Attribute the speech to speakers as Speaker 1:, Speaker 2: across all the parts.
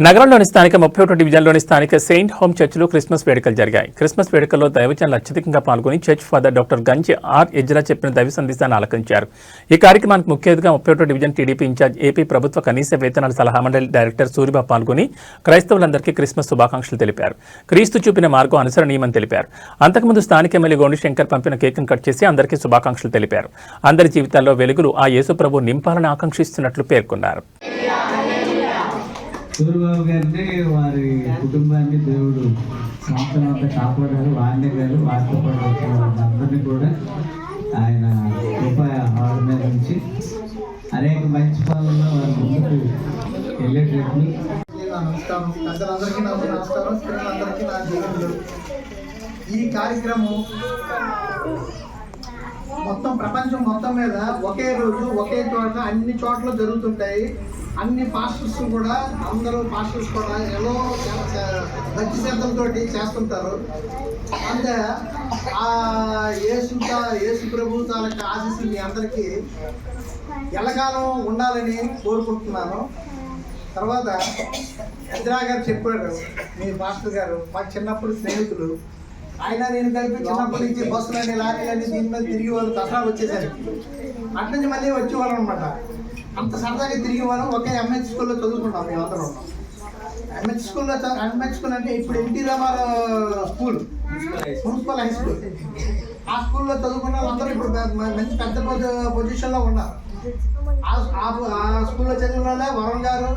Speaker 1: నగరంలోని స్థానిక 31 డివిజన్లోని స్థానిక సెయింట్ హోమ్ చర్చిలో క్రిస్మస్ వేడుకలు జరిగాయి. క్రిస్మస్ వేడుకల్లో దైవజనులు అత్యధికంగా పాల్గొని చర్చ్ ఫాదర్ డాక్టర్ గంజి ఆర్ ఎజ్రా చెప్పిన దైవ సందేశాన్ని ఆలకించారు. ఈ కార్యక్రమానికి ముఖ్య అతిథిగా 31 డివిజన్ టీడీపీ ఇన్ఛార్జ్ ఏపీ ప్రభుత్వ కనీస వేతనాల సలహా మండలి డైరెక్టర్ సూరిబాబు పాల్గొని క్రైస్తవులందరికీ క్రిస్మస్ శుభాకాంక్షలు తెలిపారు. క్రీస్తు చూపిన మార్గం అనుసరణీయమని తెలిపారు. అంతకుముందు స్థానిక ఎమ్మెల్యే గోండి శంకర్ పంపిన కేక్ను కట్ చేసి అందరికీ శుభాకాంక్షలు తెలిపారు. అందరి జీవితాల్లో వెలుగులు ఆ యేసు ప్రభు నింపాలని ఆకాంక్షిస్తున్నట్లు పేర్కొన్నారు.
Speaker 2: సూరిబాబు గారిని వారి కుటుంబాన్ని దేవుడు సంవత్సరం అంతా కాపాడారు. వారిని గారు వారితో పాటు వచ్చిన వాళ్ళందరినీ కూడా ఆయన కృప వాళ్ళ మీద నుంచి అనేక మంచి పనులను వారి ముందుకు వెళ్ళేటట్లు.
Speaker 3: నమస్కారం పెద్దలందరికీ నమస్కారం, స్త్రీలందరికీ నా జీవనంలో ఈ కార్యక్రమం మొత్తం ప్రపంచం మొత్తం మీద ఒకే రోజు ఒకే చోట అన్ని చోట్ల జరుగుతుంటాయి. అన్ని పాస్టర్స్ కూడా అందరూ పాస్టర్స్ కూడా ఎలా భక్తి శ్రద్ధలతో చేస్తుంటారు. అంటే ఆ యేసు ప్రభు తాలూకా ఆశీస్సులు మీ అందరికీ ఎల్లకాలం ఉండాలని కోరుకుంటున్నాను. తర్వాత ఎజ్రా గారు చెప్పాడు, మీ పాస్టర్ గారు మాకు చిన్నప్పుడు స్నేహితులు, ఆయన నేను కలిపి చిన్నప్పటి నుంచి బస్సులని లారీలని దీని మీద తిరిగి వాళ్ళు దసరా వచ్చేసరికి అట్నుంచి మళ్ళీ వచ్చేవాళ్ళం అనమాట. అంత సరదాగా తిరిగి వాళ్ళం. ఒకే ఎంహెచ్ స్కూల్లో చదువుకున్నాం మేమందరం. ఎంహెచ్ స్కూల్ అంటే ఇప్పుడు NT Ramarao school, municipal high school. ఆ స్కూల్లో చదువుకున్న వాళ్ళందరూ ఇప్పుడు మంచి పెద్ద పొజిషన్లో ఉన్నారు. ఆ స్కూల్లో చదివిన వాళ్ళే వరుణ్ గారు,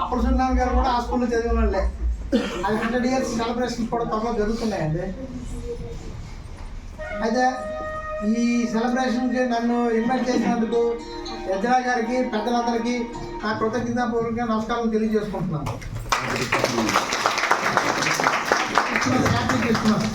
Speaker 3: అప్పుడు సున్నాన్ గారు కూడా ఆ స్కూల్లో చదివిన వాళ్ళే. అది 100 years సెలబ్రేషన్స్ కూడా త్వరలో జరుగుతున్నాయండి. అయితే ఈ సెలబ్రేషన్కి నన్ను ఇన్వైట్ చేసినందుకు ఎజ్రా గారికి, పెద్దలందరికీ నా కృతజ్ఞతాపూర్వకంగా నమస్కారం తెలియజేసుకుంటున్నాను. Happy Christmas.